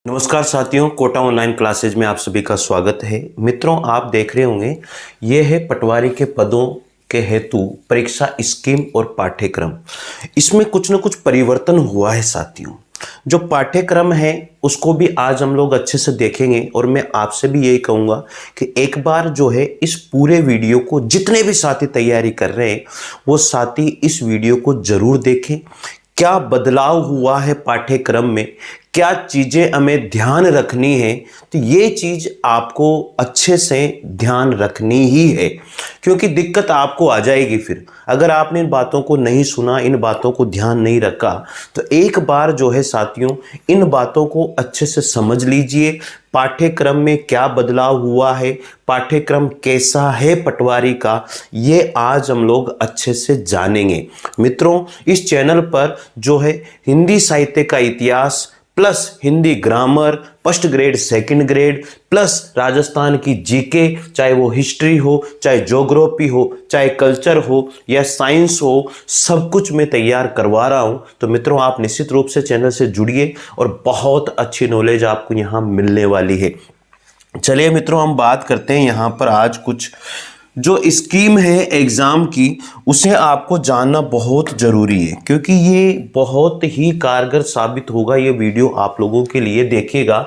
नमस्कार साथियों, Kota online classes में आप सभी का स्वागत है। मित्रों, आप देख रहे होंगे ये है पटवारी के पदों के हेतु परीक्षा स्कीम और पाठ्यक्रम। इसमें कुछ न कुछ परिवर्तन हुआ है साथियों। जो पाठ्यक्रम है उसको भी आज हम लोग अच्छे से देखेंगे और मैं आपसे भी यही कहूँगा कि एक बार जो है इस पूरे वीडियो को जितने भी साथी तैयारी कर रहे हैं वो साथी इस वीडियो को जरूर देखें। क्या बदलाव हुआ है पाठ्यक्रम में, क्या चीज़ें हमें ध्यान रखनी है, तो ये चीज़ आपको अच्छे से ध्यान रखनी ही है, क्योंकि दिक्कत आपको आ जाएगी फिर अगर आपने इन बातों को नहीं सुना, इन बातों को ध्यान नहीं रखा। तो एक बार जो है साथियों इन बातों को अच्छे से समझ लीजिए। पाठ्यक्रम में क्या बदलाव हुआ है, पाठ्यक्रम कैसा है पटवारी का, ये आज हम लोग अच्छे से जानेंगे। मित्रों, इस चैनल पर जो है हिंदी साहित्य का इतिहास plus Hindi grammar, first grade second grade plus Rajasthan की जीके, चाहे वो हिस्ट्री हो, चाहे ज्योग्राफी हो, चाहे कल्चर हो या साइंस हो, सब कुछ मैं तैयार करवा रहा हूं। तो मित्रों, आप निश्चित रूप से चैनल से जुड़िए और बहुत अच्छी नॉलेज आपको यहां मिलने वाली है। चलिए मित्रों, हम बात करते हैं यहां पर आज कुछ जो स्कीम है एग्ज़ाम की, उसे आपको जानना बहुत ज़रूरी है, क्योंकि ये बहुत ही कारगर साबित होगा। ये वीडियो आप लोगों के लिए देखिएगा।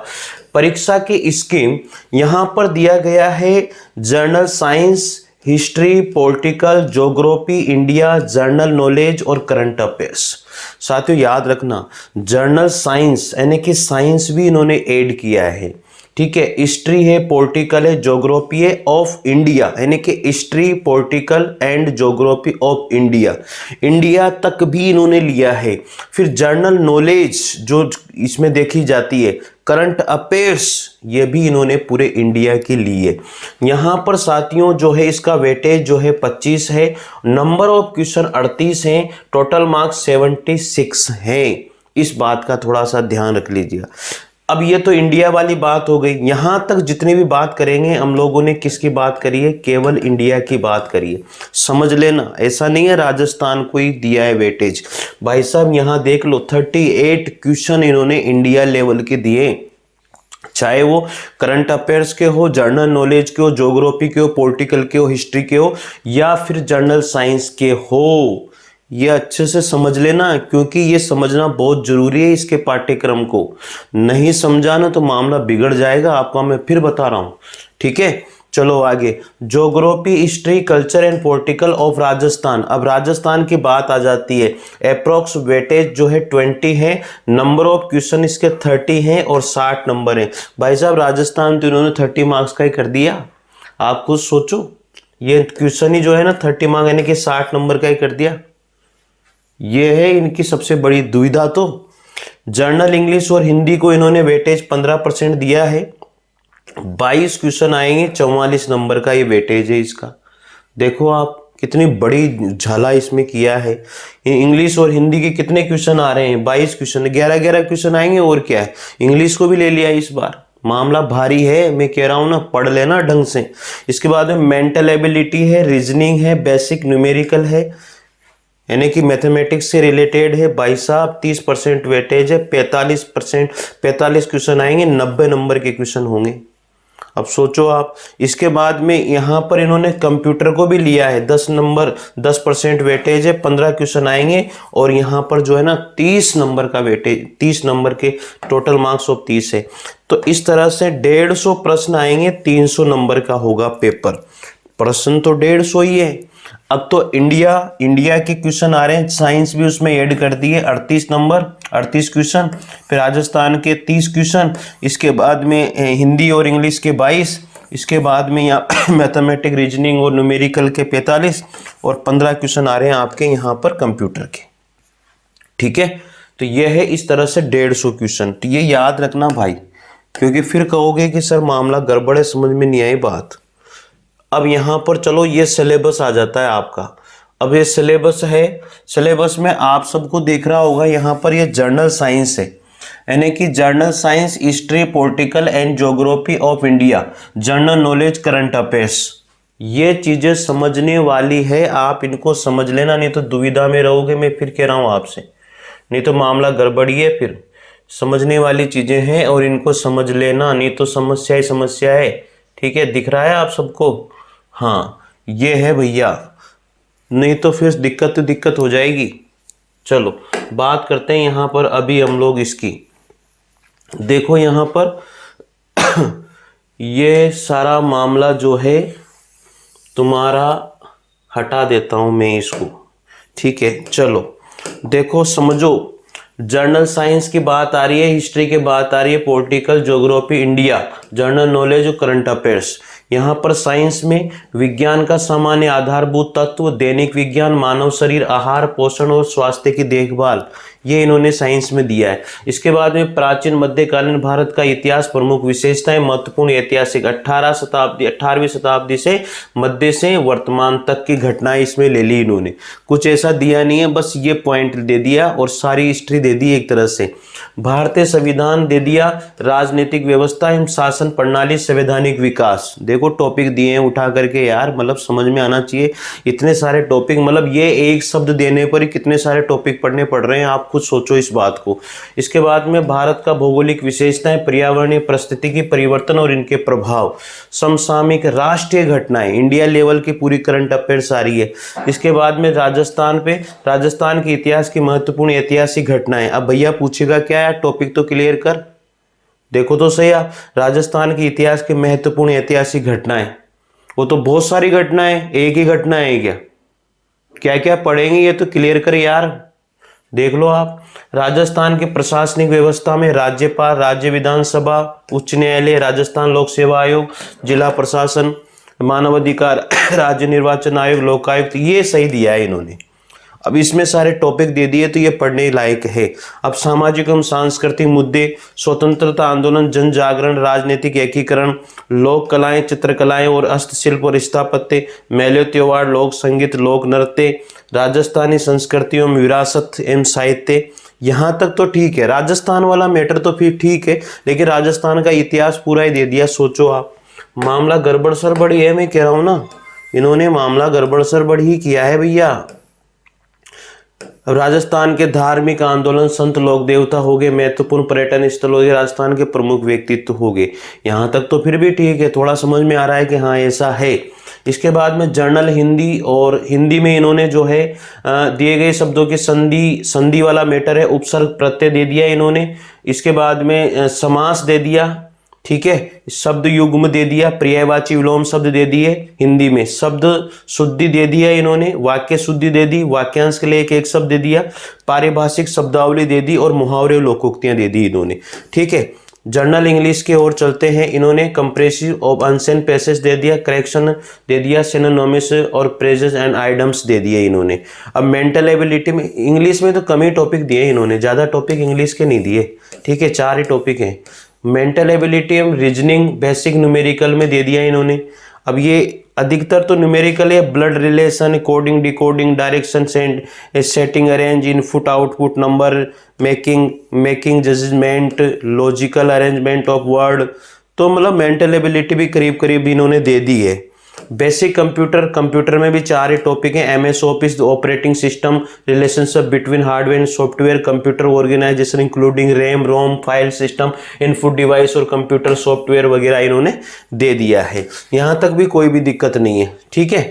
परीक्षा की स्कीम यहाँ पर दिया गया है general science, history, political, geography, India, general knowledge और करंट अफेयर्स। साथियों याद रखना, जनरल साइंस यानी कि साइंस भी इन्होंने ऐड किया है, ठीक है। हिस्ट्री है, पॉलिटिकल है, ज्योग्राफी है ऑफ इंडिया, यानी कि history, political and geography of India, India तक भी इन्होंने लिया है। फिर जनरल नॉलेज जो इसमें देखी जाती है, करंट अफेयर्स, ये भी इन्होंने पूरे इंडिया के लिए। यहाँ पर साथियों जो है इसका वेटेज जो है 25 है, नंबर ऑफ क्वेश्चन 38 हैं, टोटल मार्क्स 76 हैं। इस बात का थोड़ा सा ध्यान रख लीजिएगा। अब ये तो इंडिया वाली बात हो गई। यहां तक जितनी भी बात करेंगे हम लोगों ने किसकी बात करी है, केवल इंडिया की बात करी है। समझ लेना, ऐसा नहीं है राजस्थान को ही दिया है वेटेज। भाई साहब यहां देख लो, 38 क्वेश्चन इन्होंने इंडिया लेवल के दिए, चाहे वो करंट अफेयर्स के हो, जनरल नॉलेज के हो, ज्योग्राफी के हो, पॉलिटिकल के हो, हिस्ट्री के हो या फिर जनरल साइंस के हो। ये अच्छे से समझ लेना, क्योंकि ये समझना बहुत जरूरी है। इसके पाठ्यक्रम को नहीं समझा ना तो मामला बिगड़ जाएगा, आपको मैं फिर बता रहा हूं, ठीक है। चलो आगे, geography, history, culture and political of Rajasthan. अब राजस्थान की बात आ जाती है। अप्रोक्स वेटेज जो है 20 है, नंबर ऑफ क्वेश्चन इसके 30 हैं और 60 नंबर हैं। भाई साहब राजस्थान तो इन्होंने 30 मार्क्स का ही कर दिया। आप खुद सोचो, ये क्वेश्चन ही जो है ना 30 मार्क्स यानी कि 60 नंबर का ही कर दिया। ये है इनकी सबसे बड़ी दुविधा। तो जर्नल इंग्लिश और हिंदी को इन्होंने वेटेज 15% दिया है, 22 क्वेश्चन आएंगे, 44 नंबर का ये वेटेज है इसका। देखो आप कितनी बड़ी झाला इसमें किया है। इंग्लिश और हिंदी के कितने क्वेश्चन आ रहे हैं, 22 क्वेश्चन, 11-11 क्वेश्चन आएंगे। और क्या है, इंग्लिश को भी ले लिया इस बार। मामला भारी है, मैं कह रहा हूं ना, पढ़ लेना ढंग से। इसके बाद में मेंटल एबिलिटी है, रीजनिंग है, बेसिक न्यूमेरिकल है, यानी कि मैथमेटिक्स से रिलेटेड है। भाई साहब 30% वेटेज है, 45 क्वेश्चन आएंगे, 90 नंबर के क्वेश्चन होंगे। अब सोचो आप, इसके बाद में यहाँ पर इन्होंने कंप्यूटर को भी लिया है, 10% वेटेज है, 15 क्वेश्चन आएंगे और यहाँ पर जो है ना 30 नंबर का वेटेज, 30 नंबर के टोटल मार्क्स ऑफ 30 है। तो इस तरह से 150 प्रश्न आएंगे, 300 नंबर का होगा पेपर। प्रश्न तो 150 ही है। अब तो इंडिया के क्वेश्चन आ रहे हैं, साइंस भी उसमें ऐड कर दिए, 38 नंबर, 38 क्वेश्चन। फिर राजस्थान के 30 क्वेश्चन, इसके बाद में हिंदी और इंग्लिश के 22, इसके बाद में यहाँ मैथमेटिक, रीजनिंग और न्यूमेरिकल के 45 और 15 क्वेश्चन आ रहे हैं आपके यहाँ पर कंप्यूटर के, ठीक है। तो यह है इस तरह से 150 क्वेश्चन। तो ये याद रखना भाई, क्योंकि फिर कहोगे कि सर मामला गड़बड़ है, समझ में नहीं आई बात। अब यहाँ पर चलो ये सिलेबस आ जाता है आपका। अब ये सिलेबस है, सिलेबस में आप सबको देख रहा होगा यहाँ पर ये जनरल साइंस है, यानी कि general science, history, political and geography of India, general knowledge, current affairs. ये चीजें समझने वाली है, आप इनको समझ लेना, नहीं तो दुविधा में रहोगे। मैं फिर कह रहा हूँ आपसे, नहीं तो मामला गड़बड़ी है फिर। समझने वाली चीजें हैं और इनको समझ लेना, नहीं तो समस्या ही समस्या है। ठीक है, दिख रहा है आप सबको? हाँ, ये है भैया, नहीं तो फिर दिक्कत हो जाएगी। चलो बात करते हैं यहाँ पर अभी हम लोग इसकी। देखो यहाँ पर ये सारा मामला जो है तुम्हारा, हटा देता हूं मैं इसको। ठीक है, चलो देखो समझो, जर्नल साइंस की बात आ रही है, हिस्ट्री की बात आ रही है, political, geography, India, general knowledge और करंट अफेयर्स। यहाँ पर साइंस में विज्ञान का सामान्य आधारभूत तत्व, दैनिक विज्ञान, मानव शरीर, आहार, पोषण और स्वास्थ्य की देखभाल, ये इन्होंने साइंस में दिया है। इसके बाद में प्राचीन मध्यकालीन भारत का इतिहास, प्रमुख विशेषताएं, महत्वपूर्ण ऐतिहासिक 18वीं शताब्दी से मध्य से वर्तमान तक की घटनाएं इसमें ले ली इन्होंने। कुछ ऐसा दिया नहीं है, बस ये पॉइंट दे दिया और सारी हिस्ट्री दे दी एक तरह से। भारतीय संविधान दे दिया, राजनीतिक व्यवस्था एवं शासन प्रणाली, संवैधानिक विकास। देखो टॉपिक दिए हैं उठा करके यार, मतलब समझ में आना चाहिए। इतने सारे टॉपिक, मतलब ये एक शब्द देने पर ही कितने सारे टॉपिक पढ़ने पड़ रहे हैं, आप खुद सोचो इस बात को। इसके बाद में भारत का भौगोलिक विशेषताएं, पर्यावरणीय परिस्थिति की परिवर्तन और इनके प्रभाव, समसामयिक राष्ट्रीय घटनाएं, इंडिया लेवल की पूरी करंट अफेयर्स आ रही है। इसके बाद में राजस्थान पे, राजस्थान के इतिहास की महत्वपूर्ण ऐतिहासिक घटनाएं। अब भैया पूछेगा क्या यार, टॉपिक तो क्लियर कर, देखो तो सही आप, राजस्थान के इतिहास की महत्वपूर्ण ऐतिहासिक घटनाएं, वो तो बहुत सारी घटनाएं, एक ही घटना है क्या? क्या क्या पढ़ेंगे ये तो क्लियर कर यार, देख लो आप। राजस्थान के प्रशासनिक व्यवस्था में राज्यपाल, राज्य विधानसभा, उच्च न्यायालय, राजस्थान लोक सेवा आयोग, जिला प्रशासन, मानवाधिकार, राज्य निर्वाचन आयोग, लोकायुक्त, ये सही दिया है इन्होंने। अब इसमें सारे टॉपिक दे दिए तो ये पढ़ने लायक है। अब सामाजिक एवं सांस्कृतिक मुद्दे, स्वतंत्रता आंदोलन, जन जागरण, राजनीतिक एकीकरण, लोक कलाएं, चित्रकलाएं और हस्तशिल्प और स्थापत्य, मेले त्योहार, लोक संगीत, लोक नृत्य, राजस्थानी संस्कृति एवं विरासत एवं साहित्य। यहाँ तक तो ठीक है, राजस्थान वाला मैटर तो फिर ठीक है, लेकिन राजस्थान का इतिहास पूरा ही दे दिया। सोचो आप, मामला गड़बड़ सरबड़ी है, मैं कह रहा हूँ ना, इन्होंने मामला गड़बड़ सरबड़ ही किया है भैया। अब राजस्थान के धार्मिक आंदोलन, संत लोक देवता हो गए, महत्वपूर्ण पर्यटन स्थल हो गए, राजस्थान के प्रमुख व्यक्तित्व हो गए। यहाँ तक तो फिर भी ठीक है, थोड़ा समझ में आ रहा है कि हाँ ऐसा है। इसके बाद में जर्नल हिंदी, और हिंदी में इन्होंने जो है दिए गए शब्दों की संधि वाला मैटर है, उपसर्ग प्रत्यय दे दिया इन्होंने। इसके बाद में समास दे दिया, ठीक है, शब्द युग्म दे दिया, पर्यायवाची विलोम शब्द दे दिए, हिंदी में शब्द शुद्धि दे दिया इन्होंने, वाक्य शुद्धि दे दी, वाक्यांश के लिए एक शब्द दे दिया, पारिभाषिक शब्दावली दे दी और मुहावरे लोकोक्तियां दे दी इन्होंने। ठीक है, जर्नल इंग्लिश के ओर चलते हैं, इन्होंने कंप्रेसिव ऑफ अनसेंट पैसेज दे दिया, करेक्शन दे दिया, सिनोनिम्स और फ्रेजेस एंड आइडम्स दे दिए इन्होंने। अब मेंटल एबिलिटी में, इंग्लिश में तो कम ही टॉपिक दिए इन्होंने, ज़्यादा टॉपिक इंग्लिश के नहीं दिए। ठीक है, 4 ही टॉपिक हैं। मेंटल एबिलिटी एवं रीजनिंग बेसिक न्यूमेरिकल में दे दिया इन्होंने। अब ये अधिकतर तो न्यूमेरिकल है, blood relation, coding, decoding, direction setting, arrange, input output, number making judgement, logical arrangement of word. तो मतलब मेंटल एबिलिटी भी करीब करीब इन्होंने दे दी है। बेसिक कंप्यूटर में भी 4 ही टॉपिक हैं, MS office, operating system, relationship between hardware and software, computer organisation including RAM ROM, file system, input device और कंप्यूटर सॉफ्टवेयर वगैरह इन्होंने दे दिया है। यहाँ तक भी कोई भी दिक्कत नहीं है। ठीक है,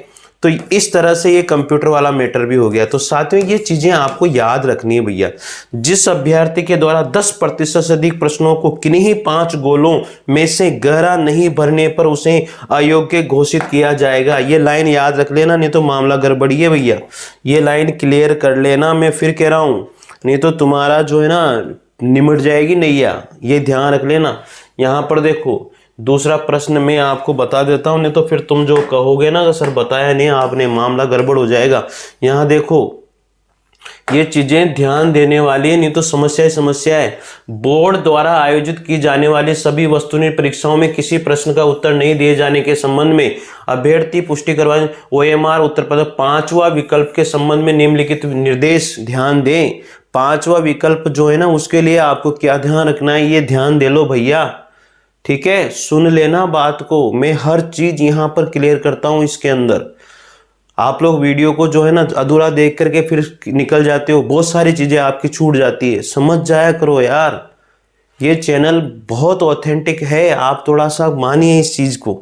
तो इस तरह से ये कंप्यूटर वाला मैटर भी हो गया। तो साथ में ये चीजें आपको याद रखनी है भैया। जिस अभ्यर्थी के द्वारा 10% से अधिक प्रश्नों को किन्हीं 5 गोलों में से गहरा नहीं भरने पर उसे अयोग्य घोषित किया जाएगा। ये लाइन याद रख लेना, नहीं तो मामला गड़बड़ी है भैया। ये लाइन क्लियर कर लेना, मैं फिर कह रहा हूं, नहीं तो तुम्हारा जो है ना निमट जाएगी नैया, ये ध्यान रख लेना। यहां पर देखो, दूसरा प्रश्न मैं आपको बता देता हूं, नहीं तो फिर तुम जो कहोगे ना कि सर बताया नहीं आपने, मामला गड़बड़ हो जाएगा। यहां देखो, ये चीजें ध्यान देने वाली है, नहीं तो समस्या ही समस्या है। बोर्ड द्वारा आयोजित की जाने वाली सभी वस्तुनिष्ठ परीक्षाओं में किसी प्रश्न का उत्तर नहीं दिए जाने के संबंध में अभ्यर्थी पुष्टि करवाए। OMR उत्तर प्रदेश 5वां विकल्प के संबंध में निम्नलिखित निर्देश ध्यान दें। 5वां विकल्प जो है ना, उसके लिए आपको क्या ध्यान रखना है, ये ध्यान दे लो भैया। ठीक है, सुन लेना बात को, मैं हर चीज यहां पर क्लियर करता हूं इसके अंदर। आप लोग वीडियो को जो है ना अधूरा देख करके फिर निकल जाते हो, बहुत सारी चीजें आपकी छूट जाती है, समझ जाया करो यार। ये चैनल बहुत ऑथेंटिक है, आप थोड़ा सा मानिए इस चीज़ को।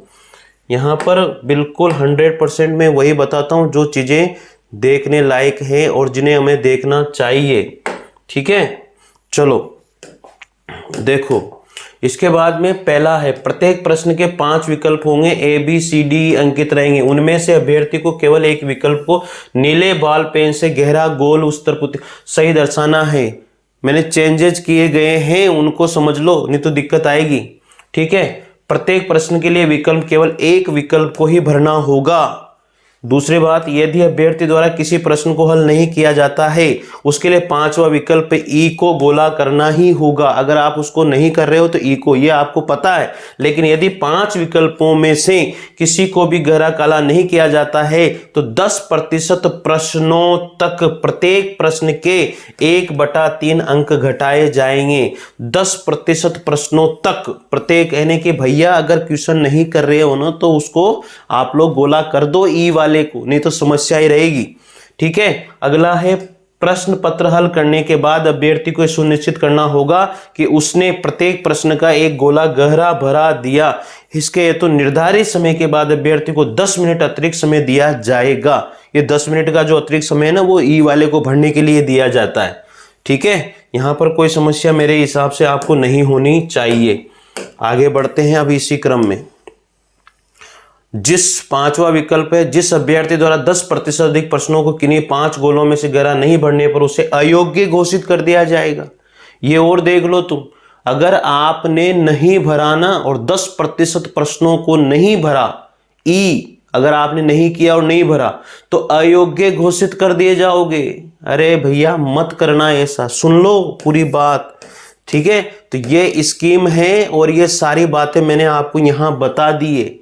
यहाँ पर बिल्कुल 100% मैं वही बताता हूँ जो चीज़ें देखने लायक हैं और जिन्हें हमें देखना चाहिए। ठीक है, चलो देखो। इसके बाद में पहला है, प्रत्येक प्रश्न के 5 विकल्प होंगे, ए बी सी डी अंकित रहेंगे। उनमें से अभ्यर्थी को केवल एक विकल्प को नीले बॉल पेन से गहरा गोल उत्तर सही दर्शाना है। मैंने चेंजेस किए गए हैं, उनको समझ लो, नहीं तो दिक्कत आएगी। ठीक है, प्रत्येक प्रश्न के लिए विकल्प केवल एक विकल्प को ही भरना होगा। दूसरी बात, यदि अभ्यर्थी द्वारा किसी प्रश्न को हल नहीं किया जाता है, उसके लिए 5वां विकल्प ई को गोला करना ही होगा। अगर आप उसको नहीं कर रहे हो तो ई को, ये आपको पता है। लेकिन यदि 5 विकल्पों में से किसी को भी गहरा काला नहीं किया जाता है तो 10% प्रश्नों तक प्रत्येक प्रश्न के 1/3 अंक घटाए जाएंगे। 10% प्रश्नों तक प्रत्येक, यानी कि भैया अगर क्वेश्चन नहीं कर रहे हो ना तो उसको आप लोग गोला कर दो ई वाले को, नहीं तो समस्या ही रहेगी। ठीक है, अगला है, प्रश्न पत्र हल करने के बाद अभ्यर्थी को सुनिश्चित करना होगा कि उसने प्रत्येक प्रश्न का एक गोला गहरा भरा दिया। इसके हेतु निर्धारित समय के बाद अभ्यर्थी को 10 मिनट अतिरिक्त समय दिया जाएगा। ये 10 मिनट का जो अतिरिक्त समय है ना, वो ई वाले को भरने के लिए दिया जाता है। ठीक है, यहां पर कोई समस्या मेरे हिसाब से आपको नहीं होनी चाहिए। आगे बढ़ते हैं अब इसी क्रम में। जिस 5वां विकल्प है, जिस अभ्यर्थी द्वारा 10% अधिक प्रश्नों को किन्हीं 5 गोलों में से गहरा नहीं भरने पर उसे अयोग्य घोषित कर दिया जाएगा। ये और देख लो तुम, अगर आपने नहीं भरा ना और 10% प्रश्नों को नहीं भरा, ई अगर आपने नहीं किया और नहीं भरा तो अयोग्य घोषित कर दिए जाओगे। अरे भैया मत करना ऐसा, सुन लो पूरी बात। ठीक है, तो ये स्कीम है और ये सारी बातें मैंने आपको यहां बता दी है,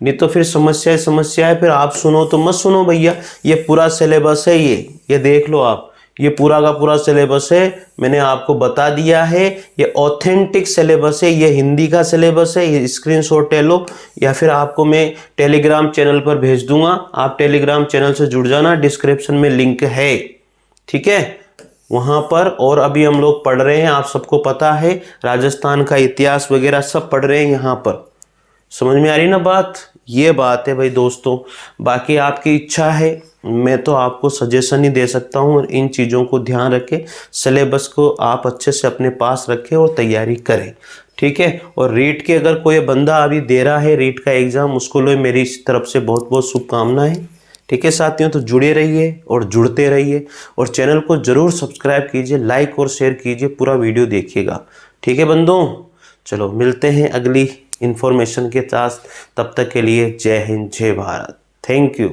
नहीं तो फिर समस्या है। फिर आप सुनो तो मत सुनो भैया। ये पूरा सिलेबस है, ये देख लो आप, ये पूरा का पूरा सिलेबस है, मैंने आपको बता दिया है। ये ऑथेंटिक सिलेबस है, ये हिंदी का सिलेबस है। ये स्क्रीनशॉट ले लो या फिर आपको मैं टेलीग्राम चैनल पर भेज दूंगा, आप टेलीग्राम चैनल से जुड़ जाना, डिस्क्रिप्शन में लिंक है। ठीक है, वहां पर। और अभी हम लोग पढ़ रहे हैं, आप सबको पता है, राजस्थान का इतिहास वगैरह सब पढ़ रहे हैं यहाँ पर। समझ में आ रही ना बात? ये बात है भाई दोस्तों। बाकी आपकी इच्छा है, मैं तो आपको सजेशन ही दे सकता हूँ। और इन चीज़ों को ध्यान रखें, सिलेबस को आप अच्छे से अपने पास रखें और तैयारी करें। ठीक है, और रीट के अगर कोई बंदा अभी दे रहा है रीट का एग्ज़ाम, उसको लो मेरी तरफ से बहुत बहुत शुभकामनाएं। ठीक है साथियों, तो जुड़े रहिए और जुड़ते रहिए और चैनल को ज़रूर सब्सक्राइब कीजिए, लाइक और शेयर कीजिए, पूरा वीडियो देखिएगा। ठीक है बंधुओं, चलो मिलते हैं अगली इन्फॉर्मेशन के साथ। तब तक के लिए जय हिंद, जय भारत, थैंक यू।